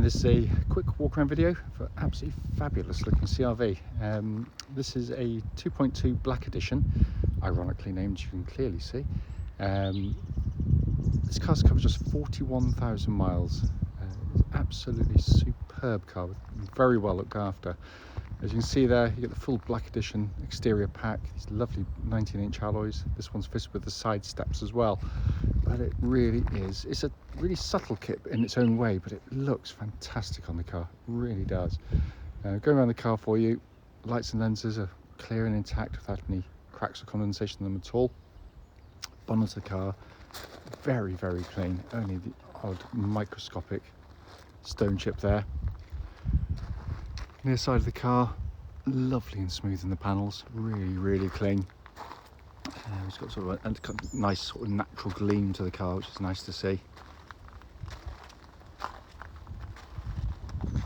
and this is a quick walk around video for absolutely fabulous looking CRV. This is a 2.2 Black Edition, ironically named, you can clearly see. This car's covered just 41,000 miles. It's absolutely superb car, very well looked after. As you can see there, you get the full Black Edition exterior pack, these lovely 19-inch alloys. This one's fitted with the side steps as well. But it really is, it's a really subtle kit in its own way, but it looks fantastic on the car, it really does. Going around the car for you, lights and lenses are clear and intact without any cracks or condensation in them at all. Bonnet of the car, very, very clean, only the odd microscopic stone chip there. Near side of the car, lovely and smooth in the panels, really, really clean. It's got sort of a nice sort of natural gleam to the car, which is nice to see. And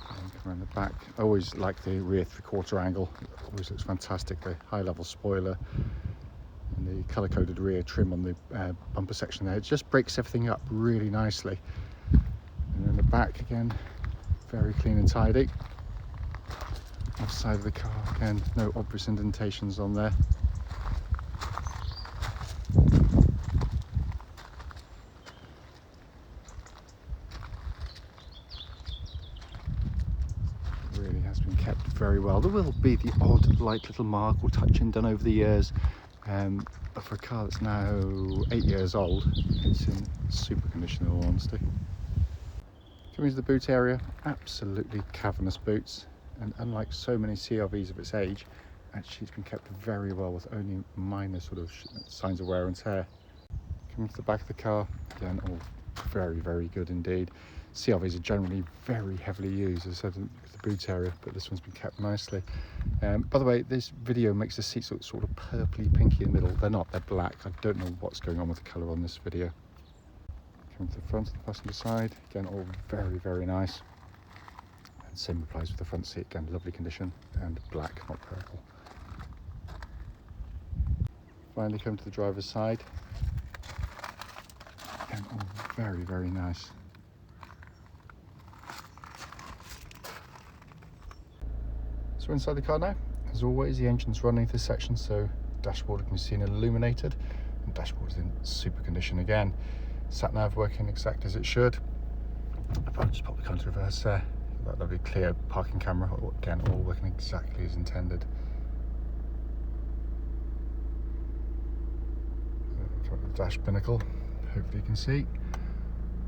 come around the back. I always like the rear 3/4 angle. It always looks fantastic. The high level spoiler and the colour coded rear trim on the bumper section there. It just breaks everything up really nicely. And then the back again, very clean and tidy. Off side of the car again, no obvious indentations on there. Really has been kept very well. There will be the odd light little mark or touching done over the years, but for a car that's now 8 years old, it's in super condition in all honesty. Coming to the boot area, absolutely cavernous boots, and unlike so many CRVs of its age, actually it's been kept very well with only minor sort of signs of wear and tear. Coming to the back of the car, again all very, very good indeed. CRVs are generally very heavily used, as I said, in the boot area, but this one's been kept nicely. By the way, this video makes the seats look sort of purpley pinky in the middle. They're not, they're black. I don't know what's going on with the colour on this video. Coming to the front of the passenger side, again all very, very nice. And same applies with the front seat, again lovely condition, and black, not purple. Finally come to the driver's side, again all very, very nice. So inside the car now, as always, the engine's running this section, so dashboard can be seen illuminated, and dashboard is in super condition again. Sat nav working exactly as it should. If I just pop the car into reverse there, that lovely clear parking camera, again all working exactly as intended. Come up to the dash pinnacle, hopefully you can see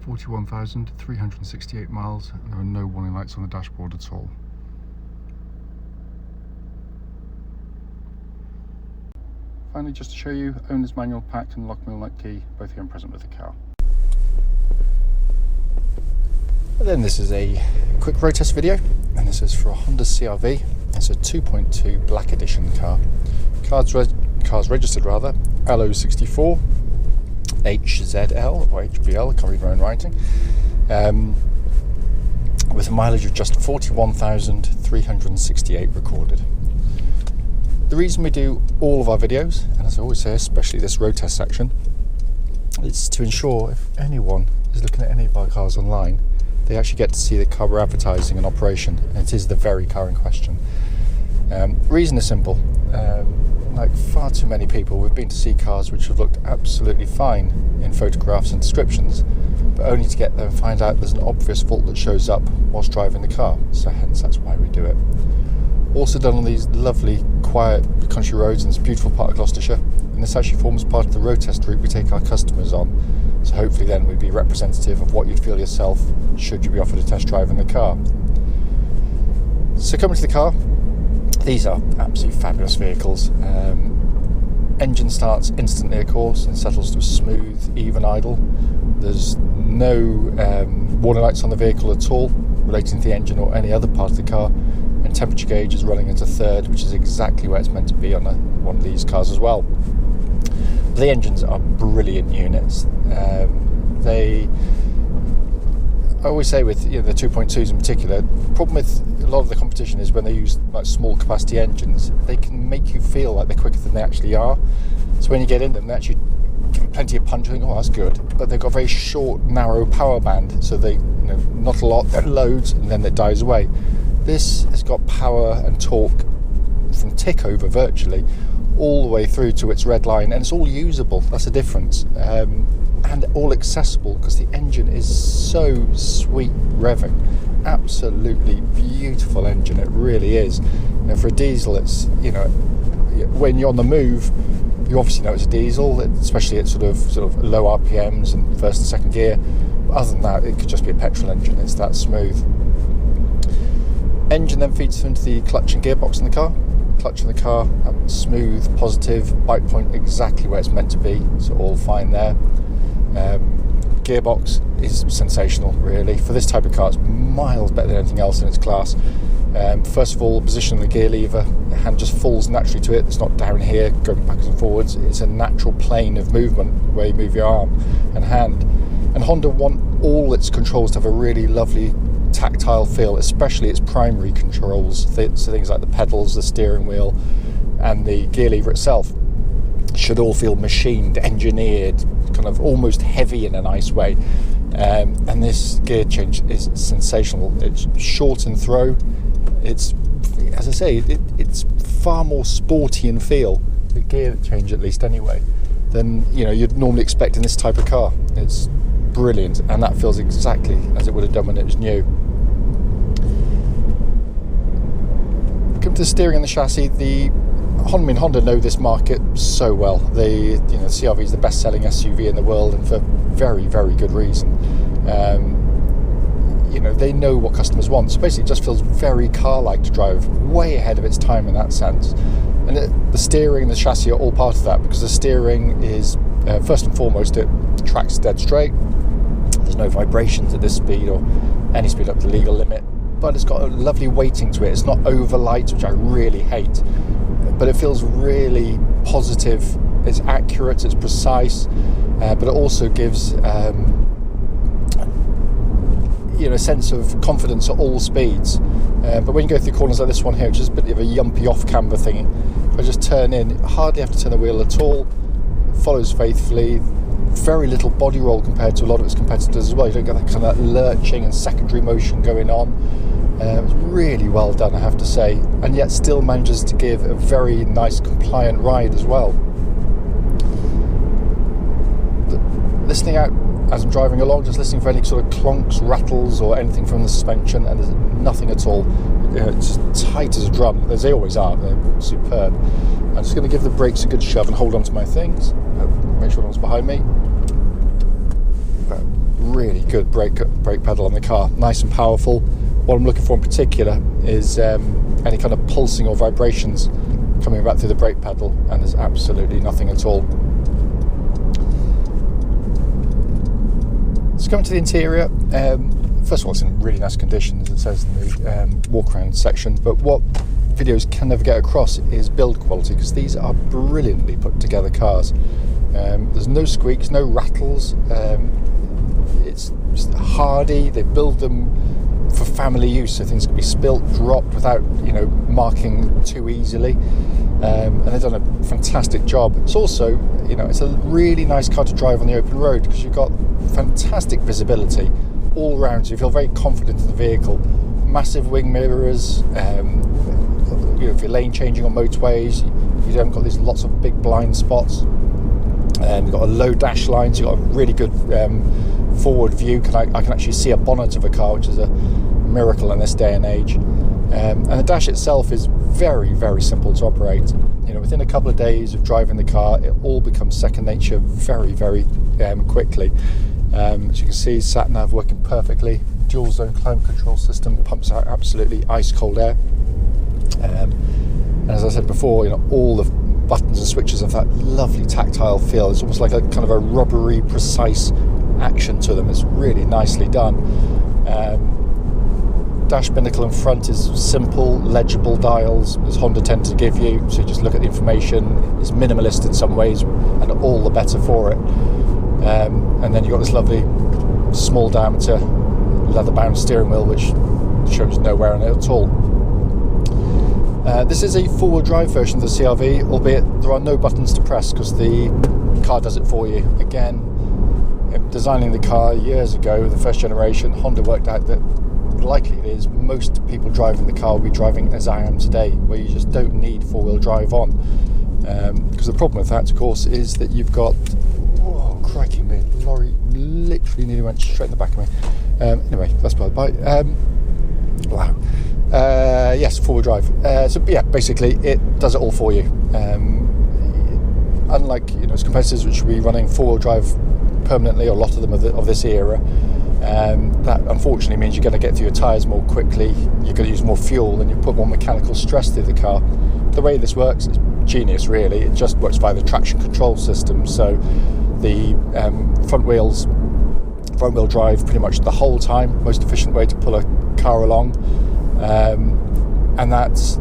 41,368 miles, and there are no warning lights on the dashboard at all. Finally, just to show you, owner's manual pack and lock wheel nut key, both here and present with the car. And then this is a quick road test video, and this is for a Honda CRV. It's a 2.2 Black Edition car. Car's registered rather, LO64HBZ or HBL, I can't read my own writing, with a mileage of just 41,368 recorded. The reason we do all of our videos, and as I always say, especially this road test section, is to ensure if anyone is looking at any of our cars online, they actually get to see the car we're advertising in operation, and it is the very car in question. Reason is simple. Like far too many people, we've been to see cars which have looked absolutely fine in photographs and descriptions, but only to get there and find out there's an obvious fault that shows up whilst driving the car. So hence that's why we do it. Also done on these lovely, quiet country roads in this beautiful part of Gloucestershire, and this actually forms part of the road test route we take our customers on. So hopefully then we'd be representative of what you'd feel yourself should you be offered a test drive in the car. So coming to the car, these are absolutely fabulous vehicles. Engine starts instantly of course and settles to a smooth, even idle. There's no warning lights on the vehicle at all relating to the engine or any other part of the car, and temperature gauge is running into third, which is exactly where it's meant to be on one of these cars as well. The engines are brilliant units. I always say with the 2.2s in particular, the problem with a lot of the competition is when they use like small capacity engines, they can make you feel like they're quicker than they actually are. So when you get in them, they actually give you plenty of punch and think, oh that's good, but they've got a very short, narrow power band, so they, not a lot, then loads, and then it dies away. This has got power and torque from tick over virtually all the way through to its red line, and it's all usable. That's the difference, and all accessible because the engine is so sweet revving. Absolutely beautiful engine, it really is. For a diesel, it's, when you're on the move, you obviously know it's a diesel, especially at sort of low RPMs and first and second gear. But other than that, it could just be a petrol engine. It's that smooth. Engine then feeds into the clutch and gearbox in the car. Clutch in the car, smooth, positive, bite point exactly where it's meant to be, so all fine there. Gearbox is sensational, really. For this type of car, it's miles better than anything else in its class. First of all, position of the gear lever, the hand just falls naturally to it. It's not down here going backwards and forwards. It's a natural plane of movement where you move your arm and hand. And Honda want all its controls to have a really lovely tactile feel, especially its primary controls, so things like the pedals, the steering wheel and the gear lever itself should all feel machined, engineered, kind of almost heavy in a nice way. And this gear change is sensational. It's short and throw. It's, as I say, it's far more sporty in feel, the gear change at least anyway, than you'd normally expect in this type of car. It's brilliant, and that feels exactly as it would have done when it was new. Come to the steering and the chassis. Honda know this market so well. The CR-V is the best-selling SUV in the world, and for very, very good reason. They know what customers want. So basically, it just feels very car-like to drive, way ahead of its time in that sense. And the steering and the chassis are all part of that, because the steering is first and foremost, it tracks dead straight. There's no vibrations at this speed or any speed up to the legal limit, but it's got a lovely weighting to it. It's not over light, which I really hate, but it feels really positive. It's accurate, it's precise, but it also gives a sense of confidence at all speeds. But when you go through corners like this one here, which is a bit of a yumpy off-camber thingy, if I just turn in, hardly have to turn the wheel at all. Follows faithfully. Very little body roll compared to a lot of its competitors as well. You don't get that kind of lurching and secondary motion going on. It's really well done, I have to say, and yet still manages to give a very nice compliant ride as well. Listening out as I'm driving along, just listening for any sort of clonks, rattles or anything from the suspension, and there's nothing at all. It's as tight as a drum, as they always are. They're superb. I'm just going to give the brakes a good shove and hold on to my things. Make sure no one's behind me. Really good brake pedal on the car, nice and powerful. What I'm looking for in particular is any kind of pulsing or vibrations coming back through the brake pedal, and there's absolutely nothing at all. Let's go into the interior. First of all, it's in really nice condition, as it says in the walk around section, but what videos can never get across is build quality, because these are brilliantly put together cars. There's no squeaks, no rattles. It's just hardy. They build them for family use, so things can be spilt, dropped without marking too easily. And they've done a fantastic job. It's also, it's a really nice car to drive on the open road, because you've got fantastic visibility all around, so you feel very confident in the vehicle. Massive wing mirrors. If you're lane changing on motorways, you haven't got these lots of big blind spots. You've got a low dash line, so you've got a really good forward view. I can actually see a bonnet of a car, which is a miracle in this day and age. And the dash itself is very, very simple to operate. Within a couple of days of driving the car, it all becomes second nature very, very quickly. As you can see, sat-nav working perfectly. Dual zone climate control system pumps out absolutely ice cold air. And as I said before, all the buttons and switches have that lovely tactile feel. It's almost like a kind of a rubbery, precise action to them. It's really nicely done. Dash binnacle in front is simple, legible dials, as Honda tend to give you. So you just look at the information. It's minimalist in some ways, and all the better for it. And then you've got this lovely, small diameter, leather-bound steering wheel, which shows no wear on it at all. This is a four-wheel drive version of the CR-V, albeit there are no buttons to press because the car does it for you. Again, designing the car years ago, the first generation, Honda worked out that likely it is most people driving the car will be driving as I am today, where you just don't need four-wheel drive on. Because the problem with that, of course, is that you've got, oh crikey, my lorry literally nearly went straight in the back of me. Anyway, that's by the by. Wow. Yes, four-wheel drive. So yeah, basically it does it all for you. Unlike its competitors, which will be running four-wheel drive permanently, or a lot of them of this era, that unfortunately means you're going to get through your tyres more quickly, you're going to use more fuel, and you put more mechanical stress through the car. The way this works is genius, really. It just works via the traction control system. So the front wheel drive pretty much the whole time, most efficient way to pull a car along, and that's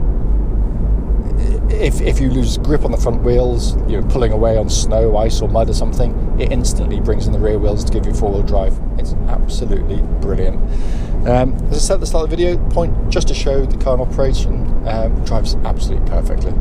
if you lose grip on the front wheels, you're pulling away on snow, ice or mud or something, it instantly brings in the rear wheels to give you four-wheel drive. It's absolutely brilliant. As I said at the start of the video, point just to show the car in operation, drives absolutely perfectly.